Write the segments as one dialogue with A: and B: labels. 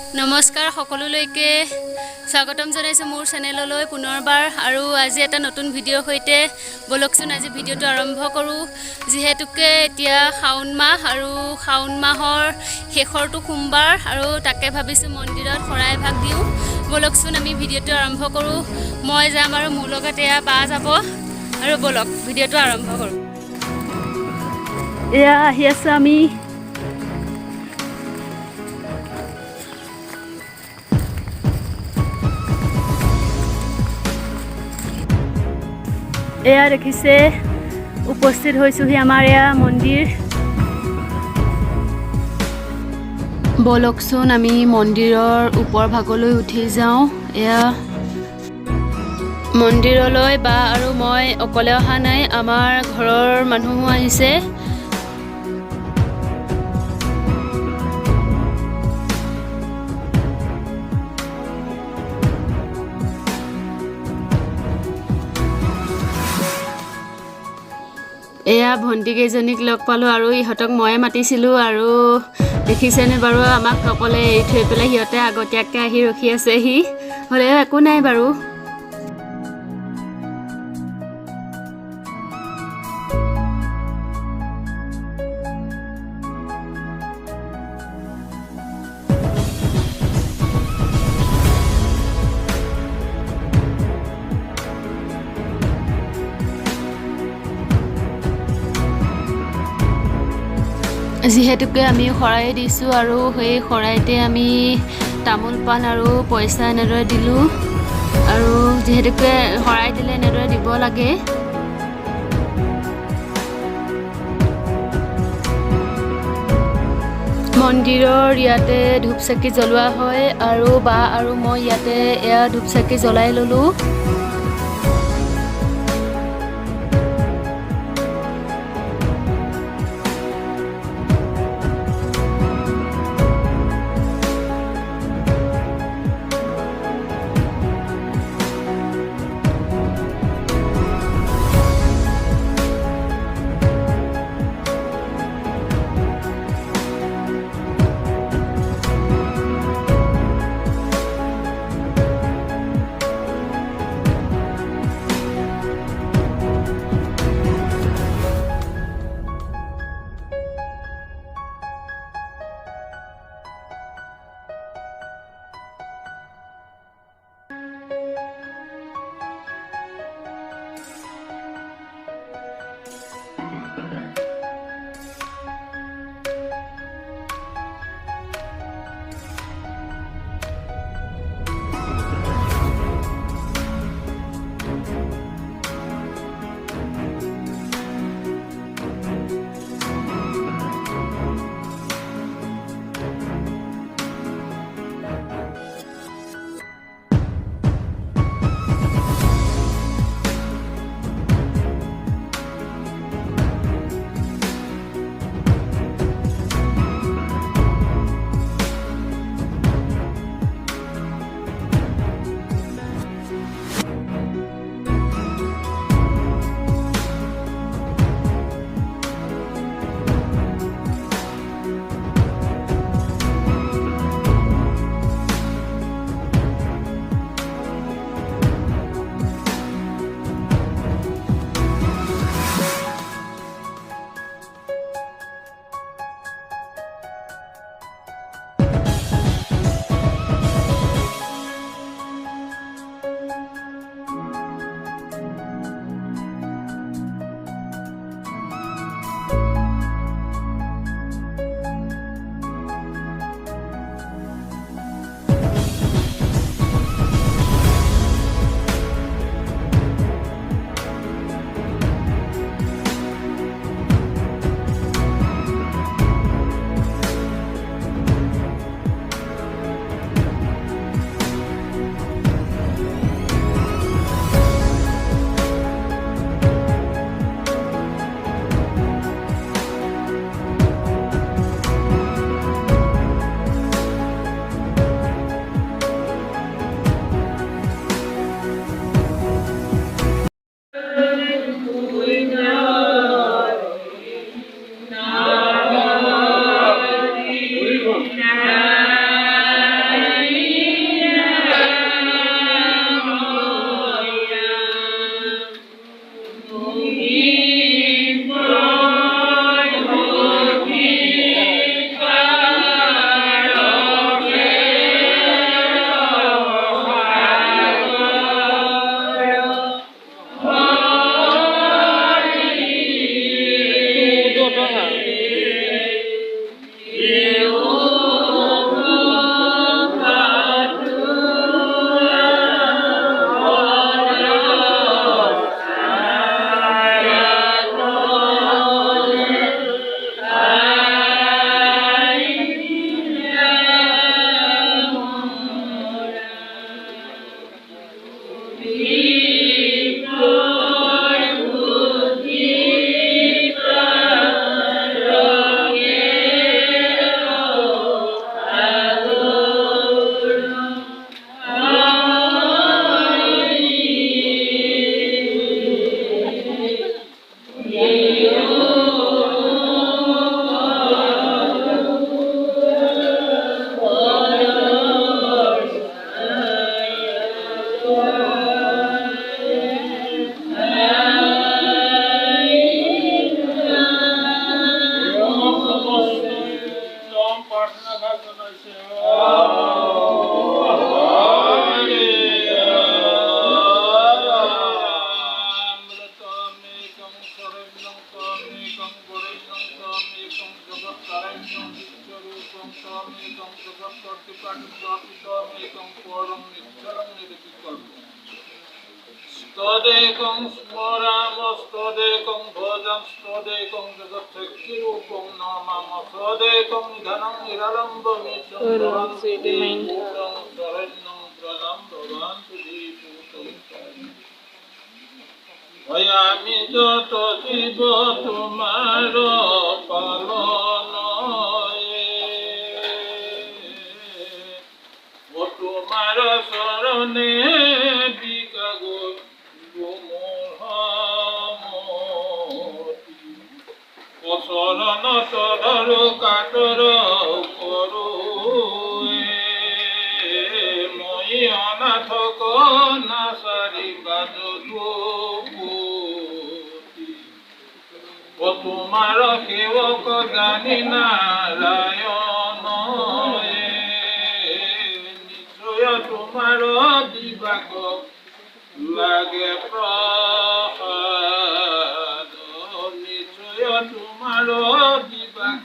A: नमस्कार সকলোলৈকে স্বাগতম জনাইছো মোৰ চেনেললৈ পুনৰবাৰ আৰু আজি এটা নতুন ভিডিঅ' হৈতে বলকচোন আজি ভিডিঅ'টো আৰম্ভ কৰো যেহেতুকে এতিয়া শাওন মাহ আৰু শাওন মাহৰ শেষৰটো সোমবাৰ আৰু তাকে ভাবিছো মন্দিৰত শৰাই ভাগ দিও বলকচোন আমি ভিডিঅ'টো আৰম্ভ কৰো মই যাম আৰু মোৰ লগতে বা যাব আৰু বলক ভিডিঅ'টো আৰম্ভ কৰো এয়া আহি আছে আমি এয়া দেখিছে উপস্থিত হৈছোহি আমাৰ এয়া মন্দিৰ বলকচোন আমি মন্দিৰৰ ওপৰ ভাগলৈ উঠি যাওঁ এয়া মন্দিৰলৈ বা আৰু মই অকলে অহা নাই আমাৰ ঘৰৰ মানুহো আহিছে এয়া ভন্টি কেজনীক লগ পালো আৰু ইহতক মই মাতিছিলো আৰু দেখিছেনে বাৰু আমাক অকলে এৰি থৈ পেলাই হিয়তে আগতীয়াকৈ আহি ৰখি আছেহি হলে একো নাই বাৰু যেহেতুকে আমি শৰাই দিছো আৰু সেই শৰাইতে আমি তামোল পাণ আৰু পইচা এনেদৰে দিলো আৰু যেহেতুকে শৰাই দিলে এনেদৰে দিব লাগে মন্দিৰৰ ইয়াতে ধূপ চাকি জ্বলোৱা হয় আৰু বা আৰু মই ইয়াতে এয়া ধূপ চাকি জ্বলাই ললো
B: कृपामेकं परं निश्चलं निर्विकल्पं स्तदेकं स्मरामस्तदेकं भजं स्तदेकं जगत्सखिरूपं नमामः स्तदेकं निधनं निरालम्बमितं शरण्यं प्रदं भगवन्तु दीपूतं भयामि যত জীব তোমার পালনয়ে ও তোমার শরণে বিকাগো অশরণ তদর কাতর করু মই অনাথক না সারি বাদ ও তোমার সেবক জানি নারায়ণ নিশ্চয় তোমার বিভাগ লাগে প্রসাদ নিশ্চয় তোমার বিভাগ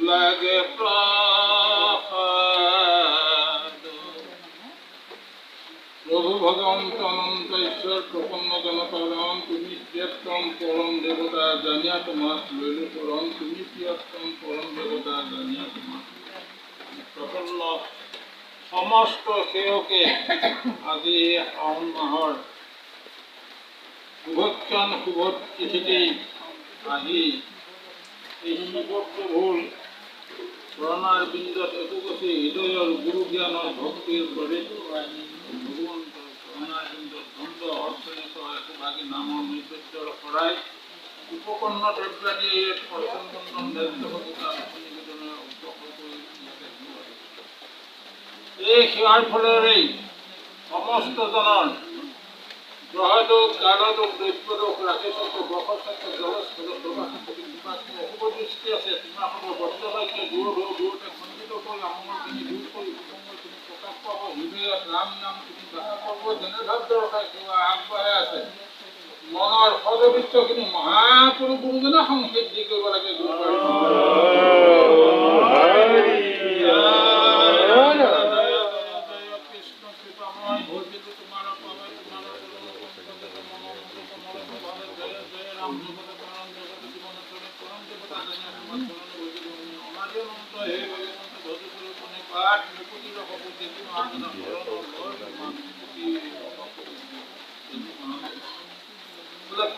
B: লাগে প্রসাদ প্রভু ভগবন্ত অনন্ত ঈশ্বর প্রপন্ন জনপালন তুমি প্রিয়তম পরম দেবতা জানিয়া তোমার লইল পরম তুমি প্রিয়তম পরম দেবতা জানিয়া তোমার প্রপন্ন সমস্ত সেৱকে আজি শাওণ মাহৰ শুভক্ষণ শুভ তিথিতেই আহি এই শিৱপ্ৰভুৰ চৰণৰ বিন্দত একোগছি হৃদয়ৰ গুৰু জ্ঞানৰ ভক্তিৰ প্ৰদীপ ভগৱন্তৰ চৰণৰ বিন্দত ধন্দ অৰ্থনিত একোভাগী নামৰ নৈবেদ্যৰ শৰাই উপকন্ন দ্ৰব্যাদি অৰ্চন বন্ধন দায়িত্ব ভগিতা নিবেদনৰ উপকৰ কৰি এই সেৱাৰ ফলৰেই সমস্তজনৰ গ্ৰহদোষ গাঢ়দোষ দৈত্যদোষ ৰাকেশক বসস্থাক জলস্থল অশুভদৃষ্টি আছে সীমাসৰ বজ্ৰবাক্য দূৰতে খণ্ডিত কৰি আমংগলখিনি দূৰ কৰি কুমংগলখিনি প্ৰকাশ পাব হৃদয়ত ৰাম নাম তুমি বাসা কৰিব যেনে ভাৱ দৰকাৰ সেৱা আগবঢ়াই আছে মনৰ সদবৃত্তখিনি মহাপুৰুষ গুৰুজনে সংসিদ্ধি কৰিব লাগে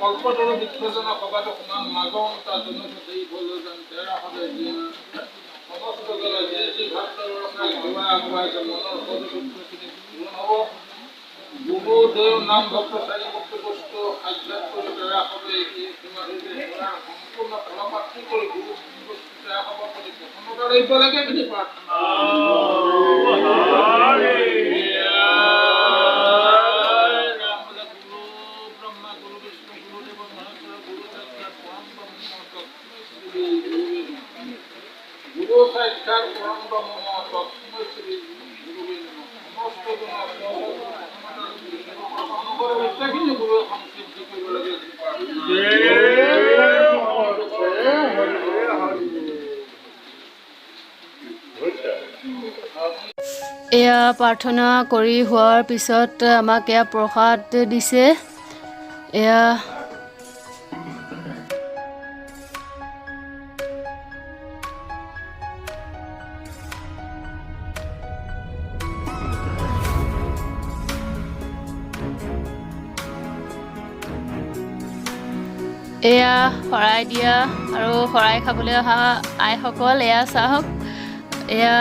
B: কল্পতৰু বিশ্বজনক সবাতো সমান মাগম তাৰ জনতে বলজন তেৰা হবে দিন সমস্ত গল যি ভাতৰ ৰখাই সেৱা আগবঢ়াইছে মনৰ সদবৃত্তখিনি পূৰণ হ'ব গুৰুদেৱ নাম ভক্ত চাৰি ভক্ত বস্তু সাক্ষাৎ কৰি তেৰা হবে এই সম্পূৰ্ণ ফলপ্ৰাপ্তি কৰি গুৰু বস্তু তেৰা হ'ব বুলি প্ৰথমতে লাগিব লাগে বুলি প্ৰাৰ্থনা সাক্ষাৎ পৰম ব্ৰহ্ম তস্মৈ শ্ৰী গুৰুৱে নমঃ সমস্ত গুৰু সংসিদ্ধি কৰিব লাগে
A: এয়া প্ৰাৰ্থনা কৰি হোৱাৰ পিছত আমাক এয়া প্ৰসাদ দিছে এয়া এয়া শৰাই দিয়া আৰু শৰাই খাবলৈ অহা আইসকল এয়া চাহক এয়া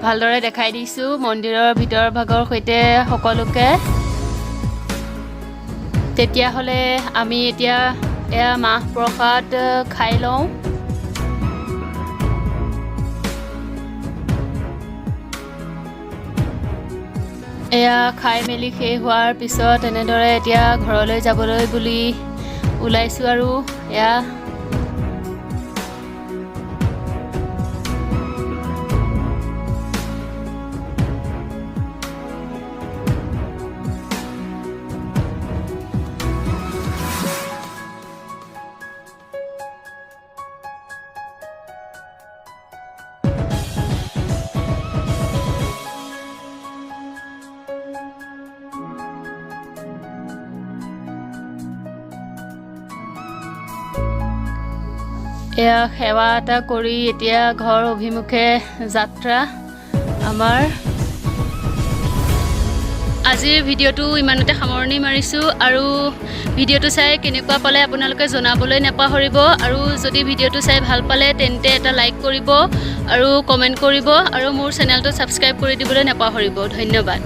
A: ভালদৰে দেখাই দিছোঁ মন্দিৰৰ ভিতৰ ভাগৰ সৈতে সকলোকে তেতিয়াহ'লে আমি এতিয়া এয়া মাহ প্ৰসাদ খাই লওঁ এয়া খাই মেলি শেষ হোৱাৰ পিছত এনেদৰে এতিয়া ঘৰলৈ যাবলৈ বুলি ওলাইছোঁ আৰু এয়া এয়া সেৱা এটা কৰি এতিয়া ঘৰ অভিমুখে যাত্ৰা আমাৰ। আজিৰ ভিডিঅ'টো ইমানতে সামৰণি মাৰিছোঁ আৰু ভিডিঅ'টো চাই কেনেকুৱা পালে আপোনালোকে জনাবলৈ নাপাহৰিব আৰু যদি ভিডিঅ'টো চাই ভাল পালে তেন্তে এটা লাইক কৰিব আৰু কমেণ্ট কৰিব আৰু মোৰ চেনেলটো ছাবস্ক্ৰাইব কৰি দিবলৈ নাপাহৰিব। ধন্যবাদ।